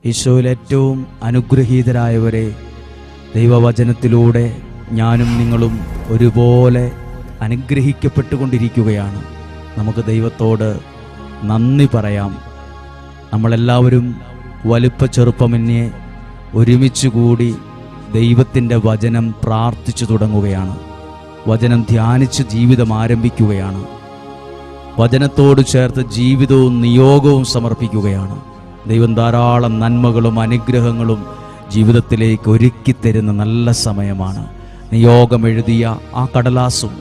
ഈശോയിൽ ഏറ്റവും അനുഗ്രഹീതരായവരെ, ദൈവവചനത്തിലൂടെ ഞാനും നിങ്ങളും ഒരുപോലെ അനുഗ്രഹിക്കപ്പെട്ടുകൊണ്ടിരിക്കുകയാണ്. നമുക്ക് ദൈവത്തോട് നന്ദി പറയാം. നമ്മളെല്ലാവരും വലുപ്പ ചെറുപ്പമന്യേ ഒരുമിച്ച് കൂടി ദൈവത്തിൻ്റെ വചനം പ്രാർത്ഥിച്ചു തുടങ്ങുകയാണ്. വചനം ധ്യാനിച്ച് ജീവിതം ആരംഭിക്കുകയാണ്. വചനത്തോട് ചേർത്ത് ജീവിതവും നിയോഗവും സമർപ്പിക്കുകയാണ്. ദൈവം ധാരാളം നന്മകളും അനുഗ്രഹങ്ങളും ജീവിതത്തിലേക്ക് ഒരുക്കിത്തരുന്ന നല്ല സമയമാണ്. നിയോഗം എഴുതിയ ആ കടലാസും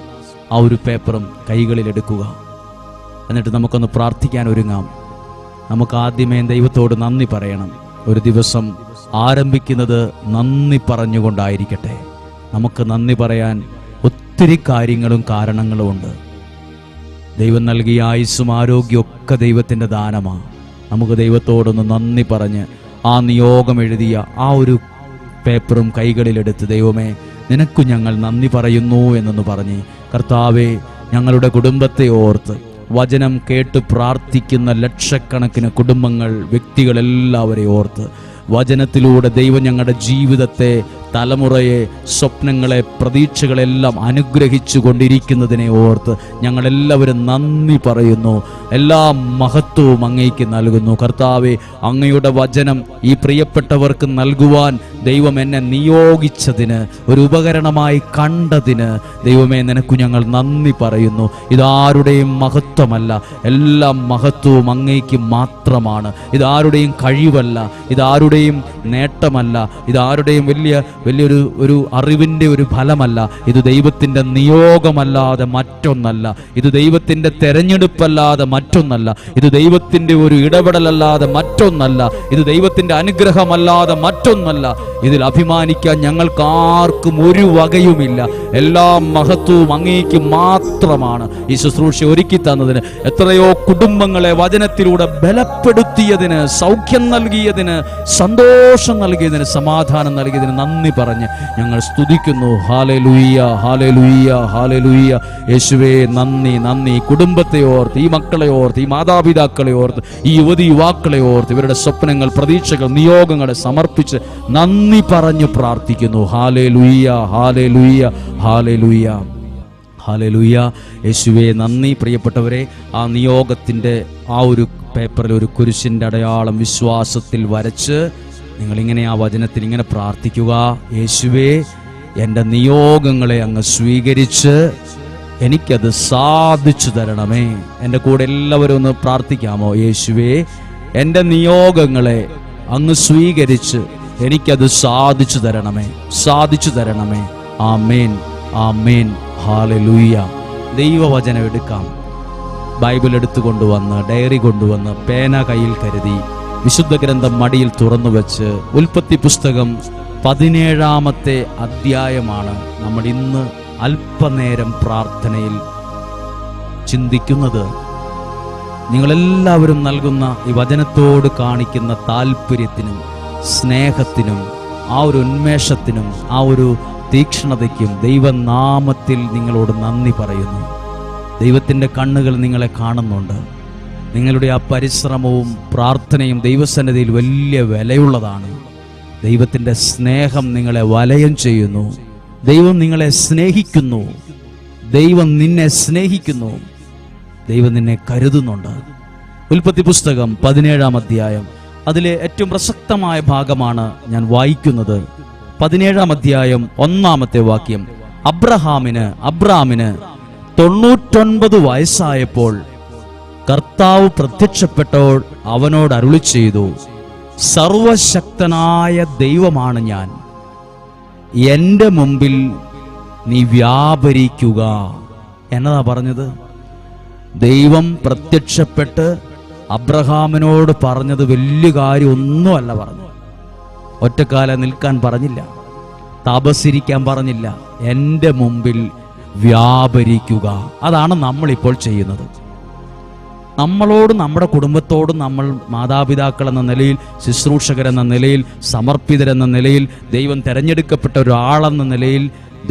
ആ ഒരു പേപ്പറും കൈകളിലെടുക്കുക. എന്നിട്ട് നമുക്കൊന്ന് പ്രാർത്ഥിക്കാൻ ഒരുങ്ങാം. നമുക്ക് ആദ്യമേ ദൈവത്തോട് നന്ദി പറയണം. ഒരു ദിവസം ആരംഭിക്കുന്നത് നന്ദി പറഞ്ഞുകൊണ്ടായിരിക്കട്ടെ. നമുക്ക് നന്ദി പറയാൻ ഒത്തിരി കാര്യങ്ങളും കാരണങ്ങളും ഉണ്ട്. ദൈവം നൽകിയ ആയുസ്സും ആരോഗ്യമൊക്കെ ദൈവത്തിൻ്റെ ദാനമാണ്. നമുക്ക് ദൈവത്തോടൊന്ന് നന്ദി പറഞ്ഞ് ആ നിയോഗം എഴുതിയ ആ ഒരു പേപ്പറും കൈകളിലെടുത്ത്, ദൈവമേ നിനക്കു ഞങ്ങൾ നന്ദി പറയുന്നു എന്നൊന്ന് പറഞ്ഞ്, കർത്താവേ ഞങ്ങളുടെ കുടുംബത്തെ ഓർത്ത്, വചനം കേട്ട് പ്രാർത്ഥിക്കുന്ന ലക്ഷക്കണക്കിന് കുടുംബങ്ങൾ, വ്യക്തികളെല്ലാവരെയും ഓർത്ത്, വചനത്തിലൂടെ ദൈവം ഞങ്ങളുടെ ജീവിതത്തെ, തലമുറയെ, സ്വപ്നങ്ങളെ, പ്രതീക്ഷകളെല്ലാം അനുഗ്രഹിച്ചു കൊണ്ടിരിക്കുന്നതിനെ ഓർത്ത് ഞങ്ങളെല്ലാവരും നന്ദി പറയുന്നു. എല്ലാ മഹത്വവും അങ്ങേക്ക് നൽകുന്നു. കർത്താവെ, അങ്ങയുടെ വചനം ഈ പ്രിയപ്പെട്ടവർക്ക് നൽകുവാൻ ദൈവം എന്നെ നിയോഗിച്ചതിന്, ഒരു ഉപകരണമായി കണ്ടതിന് ദൈവമേ നിനക്കു ഞങ്ങൾ നന്ദി പറയുന്നു. ഇതാരുടെയും മഹത്വമല്ല, എല്ലാ മഹത്വവും അങ്ങേക്ക് മാത്രമാണ്. ഇതാരുടെയും കഴിവല്ല, ഇതാരുടെയും നേട്ടമല്ല, ഇതാരുടെയും വലിയൊരു അറിവിൻ്റെ ഒരു ഫലമല്ല. ഇത് ദൈവത്തിൻ്റെ നിയോഗമല്ലാതെ മറ്റൊന്നല്ല. ഇത് ദൈവത്തിൻ്റെ തെരഞ്ഞെടുപ്പല്ലാതെ മറ്റൊന്നല്ല. ഇത് ദൈവത്തിൻ്റെ ഒരു ഇടപെടലല്ലാതെ മറ്റൊന്നല്ല. ഇത് ദൈവത്തിൻ്റെ അനുഗ്രഹമല്ലാതെ മറ്റൊന്നല്ല. ഇതിൽ അഭിമാനിക്കാൻ ഞങ്ങൾക്ക് ആർക്കും ഒരു വകയുമില്ല. എല്ലാ മഹത്വവും അങ്ങേക്ക് മാത്രമാണ്. ഈ ശുശ്രൂഷ ഒരുക്കി തന്നതിന്, എത്രയോ കുടുംബങ്ങളെ വചനത്തിലൂടെ ബലപ്പെടുത്തിയതിന്, സൗഖ്യം നൽകിയതിന്, സന്തോഷം നൽകിയതിന്, സമാധാനം നൽകിയതിന് നന്ദി പറഞ്ഞ് ഞങ്ങൾ സ്തുതിക്കുന്നു. Hallelujah, hallelujah, hallelujah. യേശുവേ നന്ദി, നന്ദി. കുടുംബത്തെ ഓർത്ത്, ഈ മക്കളെ ഓർത്ത്, ഈ മാതാപിതാക്കളെ ഓർത്ത്, ഈ യുവതി യുവാക്കളെ ഓർത്ത്, ഇവരുടെ സ്വപ്നങ്ങൾ, പ്രതീക്ഷകൾ, നിയോഗങ്ങളെ സമർപ്പിച്ച് നന്ദി പറഞ്ഞു പ്രാർത്ഥിക്കുന്നു. Hallelujah, hallelujah, hallelujah, hallelujah. യേശുവേ നന്ദി. പ്രിയപ്പെട്ടവരെ, ആ നിയോഗത്തിൻ്റെ ആ ഒരു പേപ്പറിൽ ഒരു കുരിശിൻ്റെ അടയാളം വിശ്വാസത്തിൽ വരച്ച് നിങ്ങളിങ്ങനെ ആ വചനത്തിൽ ഇങ്ങനെ പ്രാർത്ഥിക്കുക. യേശുവേ, എൻ്റെ നിയോഗങ്ങളെ അങ്ങ് സ്വീകരിച്ച് എനിക്കത് സാധിച്ചു തരണമേ. എൻ്റെ കൂടെ എല്ലാവരും ഒന്ന് പ്രാർത്ഥിക്കാമോ? യേശുവേ, എൻ്റെ നിയോഗങ്ങളെ അങ്ങ് സ്വീകരിച്ച് എനിക്കത് സാധിച്ചു തരണമേ, സാധിച്ചു തരണമേ. ആമേൻ, ആമേൻ, ഹല്ലേലൂയ. ദൈവവചനം എടുക്കാം. ബൈബിൾ എടുത്തു കൊണ്ടുവന്ന്, ഡയറി കൊണ്ടുവന്ന്, പേന കയ്യിൽ കരുതി, വിശുദ്ധ ഗ്രന്ഥം മടിയിൽ തുറന്നു വെച്ച്, ഉൽപ്പത്തി പുസ്തകം 17-ാമത്തെ അധ്യായമാണ് നമ്മൾ ഇന്ന് അല്പനേരം പ്രാർത്ഥനയിൽ ചിന്തിക്കുന്നത്. നിങ്ങളെല്ലാവരും നൽകുന്ന ഈ വചനത്തോട് കാണിക്കുന്ന താല്പര്യത്തിനും സ്നേഹത്തിനും ആ ഒരു ഉന്മേഷത്തിനും ആ ഒരു തീക്ഷ്ണതയ്ക്കും ദൈവനാമത്തിൽ നിങ്ങളോട് നന്ദി പറയുന്നു. ദൈവത്തിൻ്റെ കണ്ണുകൾ നിങ്ങളെ കാണുന്നുണ്ട്. നിങ്ങളുടെ ആ പരിശ്രമവും പ്രാർത്ഥനയും ദൈവസന്നിധിയിൽ വലിയ വിലയുള്ളതാണ്. ദൈവത്തിൻ്റെ സ്നേഹം നിങ്ങളെ വലയം ചെയ്യുന്നു. ദൈവം നിങ്ങളെ സ്നേഹിക്കുന്നു. ദൈവം നിന്നെ സ്നേഹിക്കുന്നു. ദൈവം നിന്നെ കരുതുന്നുണ്ട്. ഉൽപ്പത്തി പുസ്തകം 17-ാം അധ്യായം, അതിലെ ഏറ്റവും പ്രസക്തമായ ഭാഗമാണ് ഞാൻ വായിക്കുന്നത്. 17-ാം അധ്യായം 1-ാമത്തെ വാക്യം. അബ്രാമിന് 99 വയസ്സായപ്പോൾ കർത്താവ് പ്രത്യക്ഷപ്പെട്ടപ്പോൾ അവനോട് അരുളി ചെയ്തു, സർവശക്തനായ ദൈവമാണ് ഞാൻ, എൻ്റെ മുമ്പിൽ നീ വ്യാപരിക്കുക. എന്നതാ പറഞ്ഞത്? ദൈവം പ്രത്യക്ഷപ്പെട്ട് അബ്രഹാമിനോട് പറഞ്ഞത് വലിയ കാര്യം ഒന്നുമല്ല പറഞ്ഞു. ഒറ്റക്കാലം നിൽക്കാൻ പറഞ്ഞില്ല, തപസ്സിരിക്കാൻ പറഞ്ഞില്ല. എൻ്റെ മുമ്പിൽ വ്യാപരിക്കുക. അതാണ് നമ്മളിപ്പോൾ ചെയ്യുന്നത്. നമ്മളോടും നമ്മുടെ കുടുംബത്തോടും നമ്മൾ മാതാപിതാക്കൾ എന്ന നിലയിൽ, ശുശ്രൂഷകരെന്ന നിലയിൽ, സമർപ്പിതരെന്ന നിലയിൽ, ദൈവം തിരഞ്ഞെടുക്കപ്പെട്ട ഒരാളെന്ന നിലയിൽ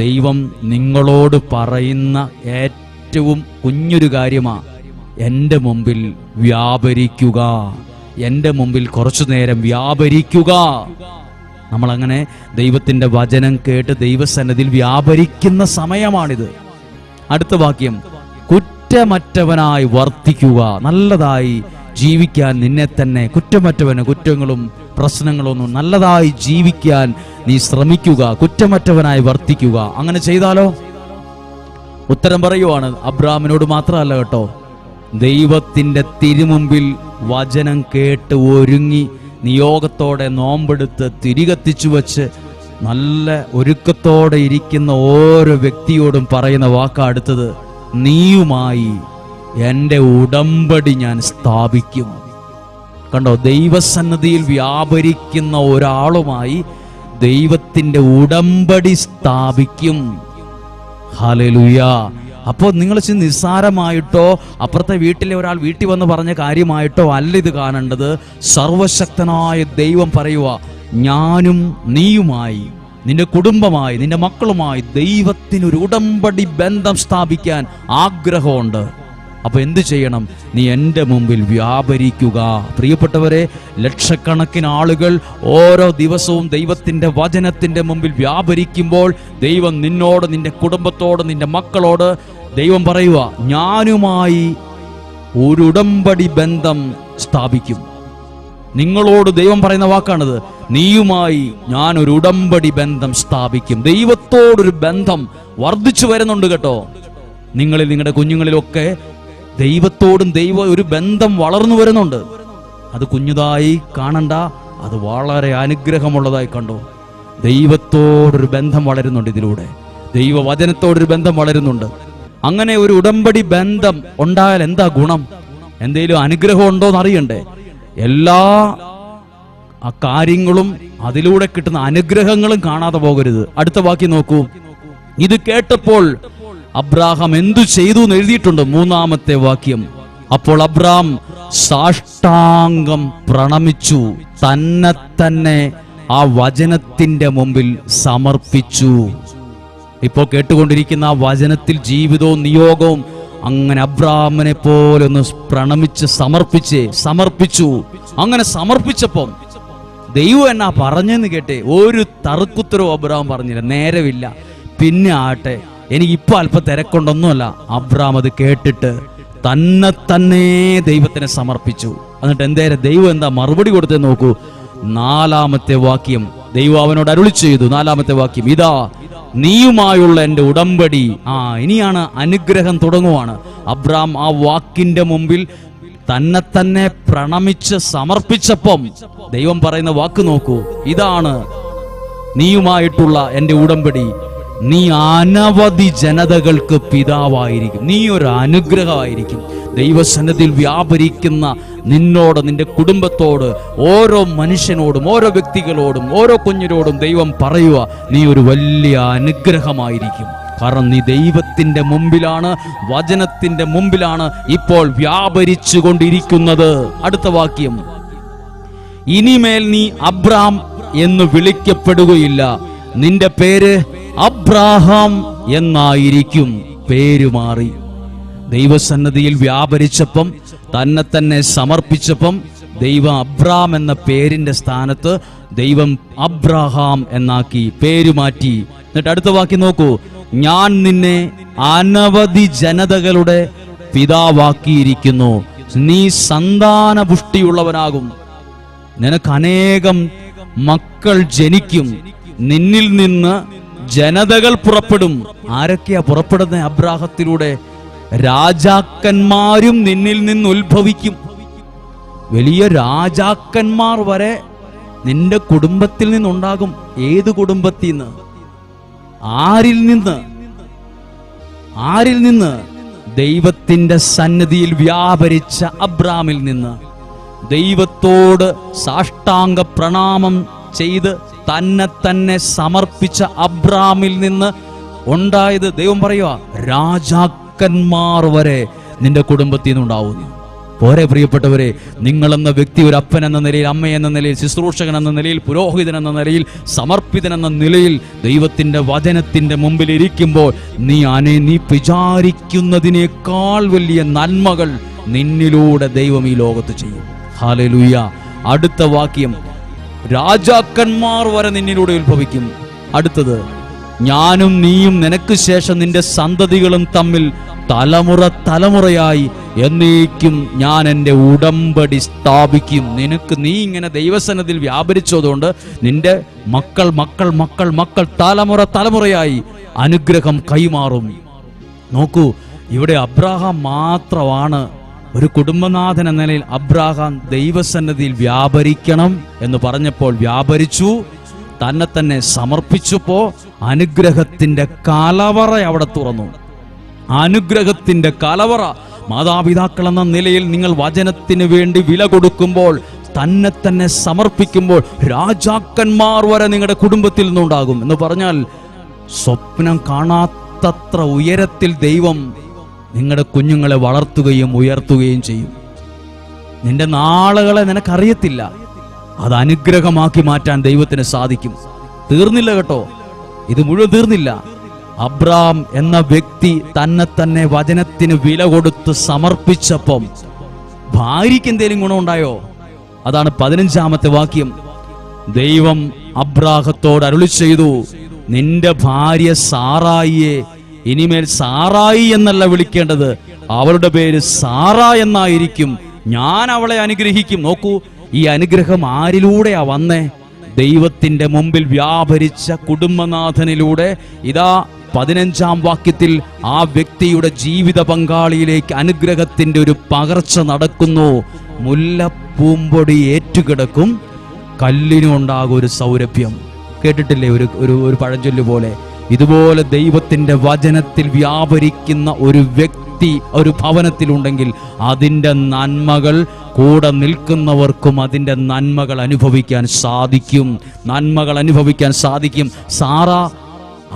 ദൈവം നിങ്ങളോട് പറയുന്ന ഏറ്റവും കുഞ്ഞൊരു കാര്യമാണ്, എൻ്റെ മുമ്പിൽ വ്യാപരിക്കുക, എൻ്റെ മുമ്പിൽ കുറച്ചു നേരം വ്യാപരിക്കുക. നമ്മളങ്ങനെ ദൈവത്തിൻ്റെ വചനം കേട്ട് ദൈവസന്നിധിയിൽ വ്യാപരിക്കുന്ന സമയമാണിത്. അടുത്ത വാക്യം, കുറ്റമറ്റവനായി വർത്തിക്കുക. നല്ലതായി ജീവിക്കാൻ നിന്നെ തന്നെ, കുറ്റമറ്റവന് കുറ്റങ്ങളും പ്രശ്നങ്ങളൊന്നും, നല്ലതായി ജീവിക്കാൻ നീ ശ്രമിക്കുക, കുറ്റമറ്റവനായി വർത്തിക്കുക. അങ്ങനെ ചെയ്താലോ? ഉത്തരം പറയുവാണ്, അബ്രാഹാമിനോട് മാത്രമല്ല കേട്ടോ, ദൈവത്തിൻ്റെ തിരുമുമ്പിൽ വചനം കേട്ട് ഒരുങ്ങി നിയോഗത്തോടെ നോമ്പെടുത്ത് തിരികത്തിച്ചു വച്ച് നല്ല ഒരുക്കത്തോടെ ഇരിക്കുന്ന ഓരോ വ്യക്തിയോടും പറയുന്ന വാക്കാ അടുത്തത്, നീയുമായി എൻ്റെ ഉടമ്പടി ഞാൻ സ്ഥാപിക്കും. കണ്ടോ, ദൈവസന്നിധിയിൽ വ്യാപരിക്കുന്ന ഒരാളുമായി ദൈവത്തിൻ്റെ ഉടമ്പടി സ്ഥാപിക്കും. ഹല്ലേലൂയ. അപ്പോൾ നിങ്ങൾ നിസ്സാരമായിട്ടോ അപ്പുറത്തെ വീട്ടിലെ ഒരാൾ വീട്ടിൽ വന്ന് പറഞ്ഞ കാര്യമായിട്ടോ അല്ല ഇത് കാണേണ്ടത്. സർവശക്തനായ ദൈവം പറയുക, ഞാനും നീയുമായി, നിന്റെ കുടുംബമായി, നിന്റെ മക്കളുമായി ദൈവത്തിനൊരു ഉടമ്പടി ബന്ധം സ്ഥാപിക്കാൻ ആഗ്രഹമുണ്ട്. അപ്പൊ എന്ത് ചെയ്യണം? നീ എൻ്റെ മുമ്പിൽ വ്യാപരിക്കുക. പ്രിയപ്പെട്ടവരെ, ലക്ഷക്കണക്കിന് ആളുകൾ ഓരോ ദിവസവും ദൈവത്തിൻ്റെ വചനത്തിൻ്റെ മുമ്പിൽ വ്യാപരിക്കുമ്പോൾ ദൈവം നിന്നോട്, നിന്റെ കുടുംബത്തോട്, നിന്റെ മക്കളോട് ദൈവം പറയുക, ഞാനുമായി ഒരു ഉടമ്പടി ബന്ധം സ്ഥാപിക്കും. നിങ്ങളോട് ദൈവം പറയുന്ന വാക്കാണിത്, നീയുമായി ഞാൻ ഒരു ഉടമ്പടി ബന്ധം സ്ഥാപിക്കും. ദൈവത്തോടൊരു ബന്ധം വർദ്ധിച്ചു വരുന്നുണ്ട് കേട്ടോ. നിങ്ങളിൽ, നിങ്ങളുടെ കുഞ്ഞുങ്ങളിലൊക്കെ ദൈവത്തോടും ഒരു ബന്ധം വളർന്നു വരുന്നുണ്ട്. അത് കുഞ്ഞുതായി കാണണ്ട, അത് വളരെ അനുഗ്രഹമുള്ളതായി കണ്ടോ. ദൈവത്തോടൊരു ബന്ധം വളരുന്നുണ്ട് ഇതിലൂടെ, ദൈവവചനത്തോടൊരു ബന്ധം വളരുന്നുണ്ട്. അങ്ങനെ ഒരു ഉടമ്പടി ബന്ധം ഉണ്ടായാൽ എന്താ ഗുണം? എന്തെങ്കിലും അനുഗ്രഹം ഉണ്ടോന്ന് അറിയണ്ടേ? എല്ലാ കാര്യങ്ങളും അതിലൂടെ കിട്ടുന്ന അനുഗ്രഹങ്ങളും കാണാതെ പോകരുത്. അടുത്ത വാക്യം നോക്കൂ. ഇത് കേട്ടപ്പോൾ അബ്രാഹാം എന്തു ചെയ്തു എന്ന് എഴുതിയിട്ടുണ്ട്. 3-ാമത്തെ വാക്യം, അപ്പോൾ അബ്രാം സാഷ്ടാംഗം പ്രണമിച്ചു, തന്നെ ആ വചനത്തിന്റെ മുമ്പിൽ സമർപ്പിച്ചു. ഇപ്പോൾ കേട്ടുകൊണ്ടിരിക്കുന്ന ആ വചനത്തിൽ ജീവിതവും നിയോഗവും അങ്ങനെ അബ്രാമിനെ പോലെ ഒന്ന് പ്രണമിച്ച് സമർപ്പിച്ചു. അങ്ങനെ സമർപ്പിച്ചപ്പം ദൈവം എന്നാ പറഞ്ഞെന്ന് കേട്ടെ? ഒരു തർക്കുത്തരവും അബ്രാം പറഞ്ഞില്ല. നേരമില്ല, പിന്നെ ആട്ടെ, എനിക്കിപ്പോൾ അല്പം തിരക്കൊണ്ടൊന്നുമല്ല. അബ്രാം അത് കേട്ടിട്ട് തന്നെ ദൈവത്തിനെ സമർപ്പിച്ചു. എന്നിട്ട് ദൈവം എന്താ മറുപടി കൊടുത്തെന്ന് നോക്കൂ. 4-ാമത്തെ വാക്യം, ദൈവം അവനോട് അരുളി ചെയ്തു. 4-ാമത്തെ വാക്യം, ഇതാ നീയുമായുള്ള എൻ്റെ ഉടമ്പടി. ഇനിയാണ് അനുഗ്രഹം തുടങ്ങുവാണ്. അബ്രാം ആ വാക്കിന്റെ മുമ്പിൽ തന്നെ പ്രണമിച്ച് സമർപ്പിച്ചപ്പം ദൈവം പറയുന്ന വാക്ക് നോക്കൂ. ഇതാണ് നീയുമായിട്ടുള്ള എൻ്റെ ഉടമ്പടി. നീ അനവധി ജനതകൾക്ക് പിതാവായിരിക്കും. നീ ഒരു അനുഗ്രഹമായിരിക്കും. ദൈവസന്നിധിയിൽ വ്യാപരിക്കുന്ന നിന്നോട്, നിന്റെ കുടുംബത്തോട്, ഓരോ മനുഷ്യനോടും, ഓരോ വ്യക്തികളോടും, ഓരോ കുഞ്ഞിനോടും ദൈവം പറയുക, നീ ഒരു വലിയ അനുഗ്രഹമായിരിക്കും. കാരണം നീ ദൈവത്തിന്റെ മുമ്പിലാണ്, വചനത്തിന്റെ മുമ്പിലാണ് ഇപ്പോൾ വ്യാപരിച്ചു കൊണ്ടിരിക്കുന്നത്. അടുത്ത വാക്യം, ഇനിമേൽ നീ അബ്രാം എന്ന് വിളിക്കപ്പെടുകയില്ല, നിന്റെ പേര് അബ്രാഹാം എന്നായിരിക്കും. പേര് മാറി. ദൈവസന്നിധിയിൽ വ്യാപരിച്ചപ്പം, തന്നെ സമർപ്പിച്ചപ്പം ദൈവം അബ്രാം എന്ന പേരിന്റെ സ്ഥാനത്ത് ദൈവം അബ്രാഹാം എന്നാക്കി, പേര് മാറ്റി. എന്നിട്ട് അടുത്ത വാക്യം നോക്കൂ, ഞാൻ നിന്നെ അനവധി ജനതകളുടെ പിതാവാക്കിയിരിക്കുന്നു, നീ സന്താന പുഷ്ടിയുള്ളവനാകും, നിനക്ക് അനേകം മക്കൾ ജനിക്കും, നിന്നിൽ നിന്ന് ജനതകൾ പുറപ്പെടും. ആരൊക്കെയാ പുറപ്പെടുന്നത്? അബ്രാഹത്തിലൂടെ രാജാക്കന്മാരും നിന്നിൽ നിന്ന് ഉത്ഭവിക്കും. വലിയ രാജാക്കന്മാർ വരെ നിന്റെ കുടുംബത്തിൽ നിന്നുണ്ടാകും. ഏത് കുടുംബത്തിൽ നിന്ന്? ആരിൽ നിന്ന്? ദൈവത്തിന്റെ സന്നിധിയിൽ വ്യാപരിച്ച അബ്രാമിൽ നിന്ന്. ദൈവത്തോട് സാഷ്ടാംഗ പ്രണാമം ചെയ്ത് തന്നെ സമർപ്പിച്ച അബ്രാമിൽ നിന്ന് ഉണ്ടായത് ദൈവം പറയുക, രാജാക്കന്മാർ വരെ നിന്റെ കുടുംബത്തിൽ നിന്നുണ്ടാവുന്നു. പോരെ പ്രിയപ്പെട്ടവരെ, നിങ്ങളെന്ന വ്യക്തി ഒരു അപ്പൻ എന്ന നിലയിൽ, അമ്മ എന്ന നിലയിൽ, ശുശ്രൂഷകൻ എന്ന നിലയിൽ, പുരോഹിതൻ എന്ന നിലയിൽ, സമർപ്പിതൻ എന്ന നിലയിൽ ദൈവത്തിന്റെ വചനത്തിന്റെ മുമ്പിൽ ഇരിക്കുമ്പോൾ നീ വിചാരിക്കുന്നതിനേക്കാൾ വലിയ നന്മകൾ നിന്നിലൂടെ ദൈവം ഈ ലോകത്ത് ചെയ്യും. ഹല്ലേലൂയ. അടുത്ത വാക്യം, രാജാക്കന്മാർ വരെ നിന്നിലൂടെ ഉത്ഭവിക്കും. അടുത്തത്, ഞാനും നീയും നിനക്ക് ശേഷം നിന്റെ സന്തതികളും തമ്മിൽ തലമുറ തലമുറയായി എന്നേക്കും ഞാൻ എൻ്റെ ഉടമ്പടി സ്ഥാപിക്കും. നീ ഇങ്ങനെ ദൈവസന്നിധിയിൽ വ്യാപരിച്ചതുകൊണ്ട് നിന്റെ മക്കൾ മക്കൾ മക്കൾ മക്കൾ തലമുറ തലമുറയായി അനുഗ്രഹം കൈമാറും. നോക്കൂ, ഇവിടെ അബ്രാഹാം മാത്രമാണ് ഒരു കുടുംബനാഥൻ എന്ന നിലയിൽ അബ്രാഹാം ദൈവസന്നിധിയിൽ വ്യാപരിക്കണം എന്ന് പറഞ്ഞപ്പോൾ വ്യാപരിച്ചു, തന്നെ സമർപ്പിച്ചപ്പോ അനുഗ്രഹത്തിന്റെ കലവറ അവിടെ തുറന്നു. അനുഗ്രഹത്തിന്റെ കലവറ. മാതാപിതാക്കൾ എന്ന നിലയിൽ നിങ്ങൾ വചനത്തിന് വേണ്ടി വില കൊടുക്കുമ്പോൾ, തന്നെ സമർപ്പിക്കുമ്പോൾ, രാജാക്കന്മാർ വരെ നിങ്ങളുടെ കുടുംബത്തിൽ നിന്നുണ്ടാകും എന്ന് പറഞ്ഞാൽ സ്വപ്നം കാണാത്തത്ര ഉയരത്തിൽ ദൈവം നിങ്ങളുടെ കുഞ്ഞുങ്ങളെ വളർത്തുകയും ഉയർത്തുകയും ചെയ്യും. നിന്റെ നാളുകളെ നിനക്കറിയത്തില്ല, അത് അനുഗ്രഹമാക്കി മാറ്റാൻ ദൈവത്തിന് സാധിക്കും. തീർന്നില്ല കേട്ടോ, ഇത് മുഴുവൻ തീർന്നില്ല. അബ്രാം എന്ന വ്യക്തി തന്നെ വചനത്തിന് വില കൊടുത്ത് സമർപ്പിച്ചപ്പം ഭാര്യയ്ക്ക് എന്തേലും ഗുണമുണ്ടായോ? അതാണ് 15-ാമത്തെ വാക്യം. ദൈവം അബ്രാഹത്തോട് അരുളി ചെയ്തു, നിന്റെ ഭാര്യ സാറായിയെ ഇനിമേൽ സാറായി എന്നല്ല വിളിക്കേണ്ടത്, അവളുടെ പേര് സാറ എന്നായിരിക്കും. ഞാൻ അവളെ അനുഗ്രഹിക്കും. നോക്കൂ, ഈ അനുഗ്രഹം ആരിലൂടെയാ വന്നേ? ദൈവത്തിന്റെ മുമ്പിൽ വ്യാപരിച്ച കുടുംബനാഥനിലൂടെ. ഇതാ 15-ാം വാക്യത്തിൽ ആ വ്യക്തിയുടെ ജീവിത പങ്കാളിയിലേക്ക് അനുഗ്രഹത്തിന്റെ ഒരു പകർച്ച നടക്കുന്നു. മുല്ലപ്പൂമ്പൊടി ഏറ്റുകിടക്കും, കല്ലിനുണ്ടാകും ഒരു സൗരഭ്യം. കേട്ടിട്ടില്ലേ ഒരു പഴഞ്ചൊല്ല് പോലെ? ഇതുപോലെ ദൈവത്തിന്റെ വചനത്തിൽ വ്യാപരിക്കുന്ന ഒരു വ്യക്തി ഒരു ഭവനത്തിലുണ്ടെങ്കിൽ അതിൻ്റെ നന്മകൾ കൂടെ നിൽക്കുന്നവർക്കും അതിൻ്റെ നന്മകൾ അനുഭവിക്കാൻ സാധിക്കും. നന്മകൾ അനുഭവിക്കാൻ സാധിക്കും. സാറ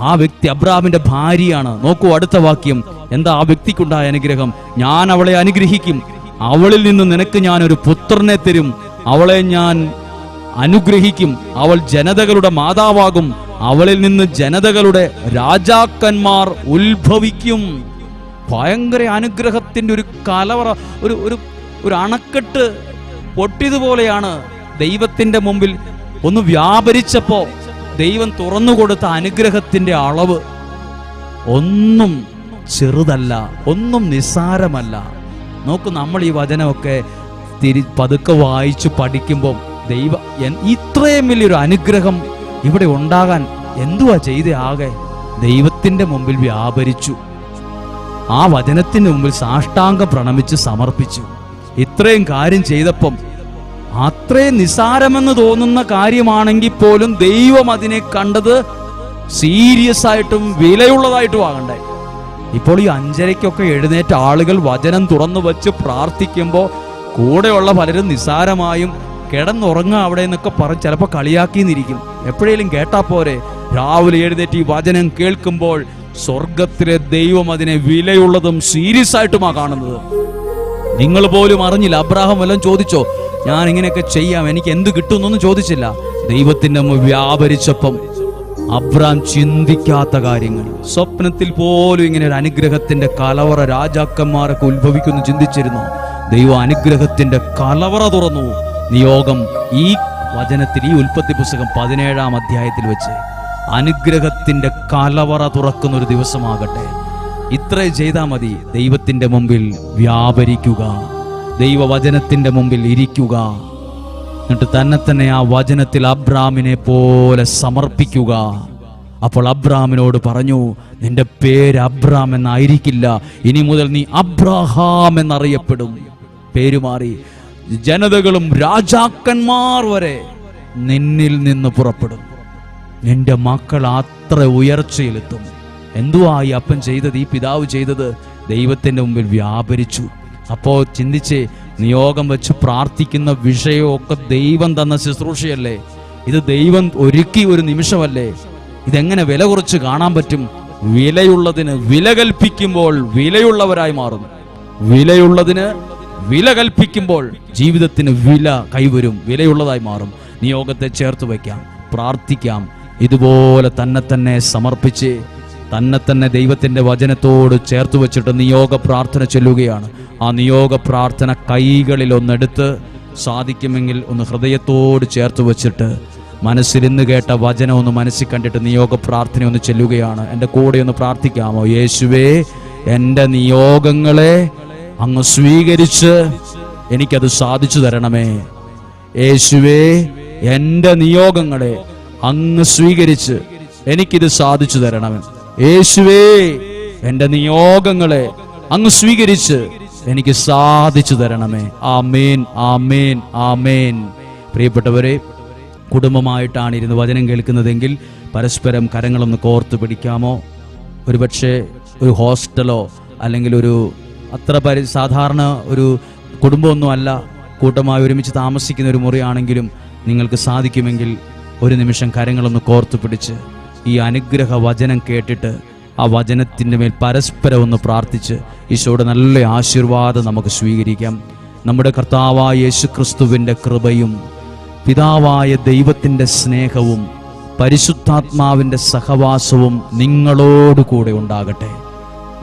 ആ വ്യക്തി അബ്രാമിന്റെ ഭാര്യയാണ്. നോക്കൂ അടുത്ത വാക്യം, എന്താ ആ വ്യക്തിക്കുണ്ടായ അനുഗ്രഹം? ഞാൻ അവളെ അനുഗ്രഹിക്കും, അവളിൽ നിന്ന് നിനക്ക് ഞാൻ ഒരു പുത്രനെ തരും, അവളെ ഞാൻ അനുഗ്രഹിക്കും, അവൾ ജനതകളുടെ മാതാവാകും, അവളിൽ നിന്ന് ജനതകളുടെ രാജാക്കന്മാർ ഉത്ഭവിക്കും. ഭയങ്കര അനുഗ്രഹത്തിന്റെ ഒരു കലവറ, ഒരു അണക്കെട്ട് പൊട്ടിയതുപോലെയാണ്. ദൈവത്തിന്റെ മുമ്പിൽ ഒന്ന് വ്യാപരിച്ചപ്പോ ദൈവം തുറന്നുകൊടുത്ത അനുഗ്രഹത്തിന്റെ അളവ് ഒന്നും ചെറുതല്ല, ഒന്നും നിസ്സാരമല്ല. നോക്കൂ, നമ്മൾ ഈ വചനമൊക്കെ പതുക്കെ വായിച്ചു പഠിക്കുമ്പോൾ ഇത്രയും വലിയൊരു അനുഗ്രഹം ഇവിടെ ഉണ്ടാകാൻ എന്തുവാ ചെയ്തേ? ആകെ ദൈവത്തിന്റെ മുമ്പിൽ വ്യാപരിച്ചു, ആ വചനത്തിന് മുമ്പിൽ സാഷ്ടാംഗം പ്രണമിച്ച് സമർപ്പിച്ചു. ഇത്രയും കാര്യം ചെയ്തപ്പം അത്രയും നിസ്സാരമെന്ന് തോന്നുന്ന കാര്യമാണെങ്കിൽ പോലും ദൈവം അതിനെ കണ്ടത് സീരിയസ് ആയിട്ടും വിലയുള്ളതായിട്ടും ആകണ്ടേ. ഇപ്പോൾ ഈ 5:30-ക്കൊക്കെ എഴുന്നേറ്റ ആളുകൾ വചനം തുറന്നു വച്ച് പ്രാർത്ഥിക്കുമ്പോൾ കൂടെയുള്ള പലരും നിസ്സാരമായും കിടന്നുറങ്ങുക അവിടെ എന്നൊക്കെ പറഞ്ഞ് ചിലപ്പോൾ കളിയാക്കിന്നിരിക്കും. എപ്പോഴേലും കേട്ടാ പോരെ? രാവിലെ എഴുന്നേറ്റ് ഈ വചനം കേൾക്കുമ്പോൾ സ്വർഗത്തിലെ ദൈവം അതിനെ വിലയുള്ളതും സീരിയസ് ആയിട്ടുമാ കാണുന്നത്. നിങ്ങൾ പോലും അറിഞ്ഞില്ല. അബ്രാഹാം വല്ലതും ചോദിച്ചോ, ഞാൻ ഇങ്ങനെയൊക്കെ ചെയ്യാം, എനിക്ക് എന്ത് കിട്ടുമെന്നൊന്നും ചോദിച്ചില്ല. ദൈവത്തിന്റെ വ്യാപരിച്ചപ്പം അബ്രാം ചിന്തിക്കാത്ത കാര്യങ്ങൾ, സ്വപ്നത്തിൽ പോലും ഇങ്ങനെ ഒരു അനുഗ്രഹത്തിന്റെ കലവറ രാജാക്കന്മാരൊക്കെ ഉത്ഭവിക്കുന്നു ചിന്തിച്ചിരുന്നു. ദൈവം അനുഗ്രഹത്തിന്റെ കലവറ തുറന്നു. നിയോഗം ഈ വചനത്തിൽ, ഈ ഉൽപ്പത്തി പുസ്തകം 17-ാം അധ്യായത്തിൽ വെച്ച് അനുഗ്രഹത്തിന്റെ കലവറ തുറക്കുന്ന ഒരു ദിവസമാകട്ടെ. ഇത്രയും ചെയ്താൽ മതി. ദൈവത്തിന്റെ മുമ്പിൽ വ്യാപരിക്കുക, ദൈവവചനത്തിന്റെ മുമ്പിൽ ഇരിക്കുക, എന്നിട്ട് തന്നെ ആ വചനത്തിൽ അബ്രാമിനെ പോലെ സമർപ്പിക്കുക. അപ്പോൾ അബ്രാമിനോട് പറഞ്ഞു, നിന്റെ പേര് അബ്രാം എന്നായിരിക്കില്ല, ഇനി മുതൽ നീ അബ്രഹാം എന്നറിയപ്പെടും. പേരുമാറി. ജനതകളും രാജാക്കന്മാർ വരെ നിന്നിൽ നിന്ന് പുറപ്പെടും. നിന്റെ മക്കൾ അത്ര ഉയർച്ചയിലെത്തും. എന്തുവാ ഈ അപ്പൻ ചെയ്തത്, ഈ പിതാവ് ചെയ്തത്? ദൈവത്തിന്റെ മുമ്പിൽ വ്യാപരിച്ചു. അപ്പോ ചിന്തിച്ച്, നിയോഗം വെച്ച് പ്രാർത്ഥിക്കുന്ന വിഷയമൊക്കെ ദൈവം തന്ന ശുശ്രൂഷയല്ലേ? ഇത് ദൈവം ഒരുക്കി ഒരു നിമിഷമല്ലേ? ഇതെങ്ങനെ വില കുറച്ച് കാണാൻ പറ്റും? വിലയുള്ളതിന് വില കൽപ്പിക്കുമ്പോൾ വിലയുള്ളവരായി മാറും. വിലയുള്ളതിന് വില കൽപ്പിക്കുമ്പോൾ ജീവിതത്തിന് വില കൈവരും, വിലയുള്ളതായി മാറും. നിയോഗത്തെ ചേർത്ത് വയ്ക്കാം, പ്രാർത്ഥിക്കാം. ഇതുപോലെ തന്നെ സമർപ്പിച്ച് തന്നെ ദൈവത്തിന്റെ വചനത്തോട് ചേർത്ത് വെച്ചിട്ട് നിയോഗ പ്രാർത്ഥന ചൊല്ലുകയാണ്. ആ നിയോഗ പ്രാർത്ഥന കൈകളിൽ ഒന്നെടുത്ത് സാധിക്കുമെങ്കിൽ ഒന്ന് ഹൃദയത്തോട് ചേർത്ത് വച്ചിട്ട് മനസ്സിലിന്ന് കേട്ട വചനം ഒന്ന് മനസ്സിൽ കണ്ടിട്ട് നിയോഗ പ്രാർത്ഥന ഒന്ന് ചെല്ലുകയാണ്. എൻ്റെ കൂടെ ഒന്ന് പ്രാർത്ഥിക്കാമോ? യേശുവേ, എൻ്റെ നിയോഗങ്ങളെ അങ്ങ് സ്വീകരിച്ച് എനിക്കത് സാധിച്ചു തരണമേ. യേശുവേ, എൻ്റെ നിയോഗങ്ങളെ അങ്ങ് സ്വീകരിച്ച് എനിക്കിത് സാധിച്ചു തരണമേ. യേശുവേ, എൻ്റെ നിയോഗങ്ങളെ അങ്ങ് സ്വീകരിച്ച് എനിക്ക് സാധിച്ചു തരണമേ. ആമേൻ, ആമേൻ, ആമേൻ. പ്രിയപ്പെട്ടവരെ, കുടുംബമായിട്ടാണ് ഇരുന്ന് വചനം കേൾക്കുന്നതെങ്കിൽ പരസ്പരം കരങ്ങളൊന്ന് കോർത്ത് പിടിക്കാമോ? ഒരുപക്ഷെ ഒരു ഹോസ്റ്റലോ അല്ലെങ്കിൽ ഒരു സാധാരണ ഒരു കുടുംബമൊന്നും അല്ല, കൂട്ടമായി ഒരുമിച്ച് താമസിക്കുന്ന ഒരു മുറിയാണെങ്കിലും നിങ്ങൾക്ക് സാധിക്കുമെങ്കിൽ ഒരു നിമിഷം കരങ്ങളൊന്ന് കോർത്ത് പിടിച്ച് ഈ അനുഗ്രഹ വചനം കേട്ടിട്ട് ആ വചനത്തിൻ്റെ മേൽ പരസ്പരം ഒന്ന് പ്രാർത്ഥിച്ച് ഈശോയുടെ നല്ല ആശീർവാദം നമുക്ക് സ്വീകരിക്കാം. നമ്മുടെ കർത്താവായ യേശുക്രിസ്തുവിൻ്റെ കൃപയും പിതാവായ ദൈവത്തിൻ്റെ സ്നേഹവും പരിശുദ്ധാത്മാവിൻ്റെ സഹവാസവും നിങ്ങളോടുകൂടെ ഉണ്ടാകട്ടെ.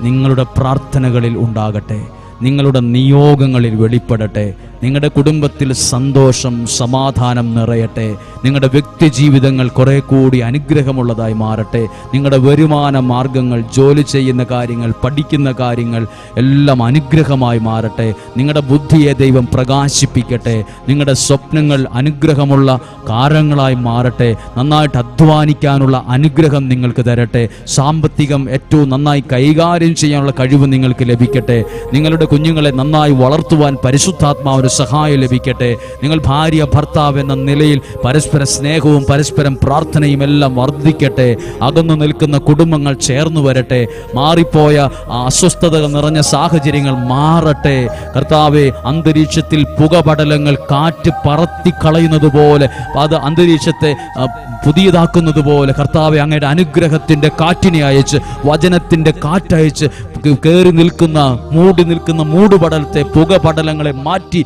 നിങ്ങളുടെ പ്രാർത്ഥനകളിൽ ഉണ്ടാകട്ടെ. നിങ്ങളുടെ നിയോഗങ്ങളിൽ വെളിപ്പെടട്ടെ. നിങ്ങളുടെ കുടുംബത്തിൽ സന്തോഷം, സമാധാനം നിറയട്ടെ. നിങ്ങളുടെ വ്യക്തി ജീവിതങ്ങൾ കുറെ കൂടി അനുഗ്രഹമുള്ളതായി മാറട്ടെ. നിങ്ങളുടെ വരുമാന മാർഗങ്ങൾ, ജോലി ചെയ്യുന്ന കാര്യങ്ങൾ, പഠിക്കുന്ന കാര്യങ്ങൾ എല്ലാം അനുഗ്രഹമായി മാറട്ടെ. നിങ്ങളുടെ ബുദ്ധിയെ ദൈവം പ്രകാശിപ്പിക്കട്ടെ. നിങ്ങളുടെ സ്വപ്നങ്ങൾ അനുഗ്രഹമുള്ള കാര്യങ്ങളായി മാറട്ടെ. നന്നായിട്ട് അധ്വാനിക്കാനുള്ള അനുഗ്രഹം നിങ്ങൾക്ക് തരട്ടെ. സാമ്പത്തികം ഏറ്റവും നന്നായി കൈകാര്യം ചെയ്യാനുള്ള കഴിവ് നിങ്ങൾക്ക് ലഭിക്കട്ടെ. നിങ്ങളുടെ കുഞ്ഞുങ്ങളെ നന്നായി വളർത്തുവാൻ പരിശുദ്ധാത്മാവിന് സഹായം ലഭിക്കട്ടെ. നിങ്ങൾ ഭാര്യ ഭർത്താവ് എന്ന നിലയിൽ പരസ്പര സ്നേഹവും പരസ്പരം പ്രാർത്ഥനയും എല്ലാം വർദ്ധിക്കട്ടെ. അകന്നു നിൽക്കുന്ന കുടുംബങ്ങൾ ചേർന്നു വരട്ടെ. മാറിപ്പോയ അസ്വസ്ഥതകൾ നിറഞ്ഞ സാഹചര്യങ്ങൾ മാറട്ടെ. കർത്താവെ, അന്തരീക്ഷത്തിൽ പുകപടലങ്ങൾ കാറ്റ് പറത്തി കളയുന്നത് പോലെ, അത് അന്തരീക്ഷത്തെ പുതിയതാക്കുന്നത് പോലെ കർത്താവെ, അങ്ങയുടെ അനുഗ്രഹത്തിൻ്റെ കാറ്റിനെ അയച്ച്, വചനത്തിൻ്റെ കാറ്റയച്ച് കയറി നിൽക്കുന്ന മൂടി നിൽക്കുന്ന മൂടുപടലത്തെ പുകപടലങ്ങളെ മാറ്റി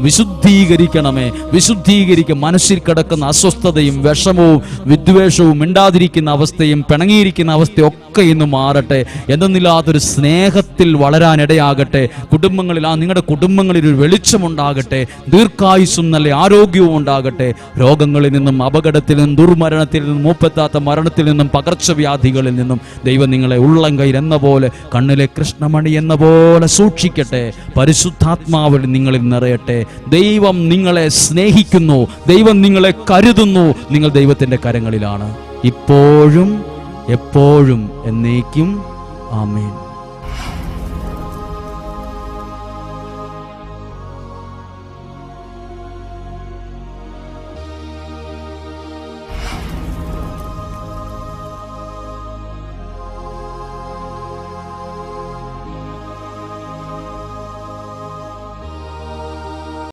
വിശുദ്ധീകരിക്കണമേ. വിശുദ്ധീകരിക്കും. മനസ്സിൽ കിടക്കുന്ന അസ്വസ്ഥതയും വിഷമവും വിദ്വേഷവും മിണ്ടാതിരിക്കുന്ന അവസ്ഥയും പിണങ്ങിയിരിക്കുന്ന അവസ്ഥയും ഒക്കെ ഇന്ന് മാറട്ടെ. എന്തെന്നില്ലാത്തൊരു സ്നേഹത്തിൽ വളരാനിടയാകട്ടെ. കുടുംബങ്ങളിൽ നിങ്ങളുടെ കുടുംബങ്ങളിൽ ഒരു വെളിച്ചമുണ്ടാകട്ടെ. ദീർഘായുസ്സും നല്ല ആരോഗ്യവും ഉണ്ടാകട്ടെ. രോഗങ്ങളിൽ നിന്നും, അപകടത്തിൽ നിന്നും, ദുർമരണത്തിൽ നിന്നും, മൂപ്പെത്താത്ത മരണത്തിൽ നിന്നും, പകർച്ചവ്യാധികളിൽ നിന്നും ദൈവം നിങ്ങളെ ഉള്ളം കയ്യിൽ എന്ന പോലെ, കണ്ണിലെ കൃഷ്ണമണി എന്ന പോലെ സൂക്ഷിക്കട്ടെ. പരിശുദ്ധാത്മാവിൽ നിങ്ങളിൽ നിറയട്ടെ. ദൈവം നിങ്ങളെ സ്നേഹിക്കുന്നു. ദൈവം നിങ്ങളെ കരുതുന്നു. നിങ്ങൾ ദൈവത്തിൻ്റെ കരങ്ങളിലാണ്, ഇപ്പോഴും എപ്പോഴും എന്നേക്കും. ആമേൻ.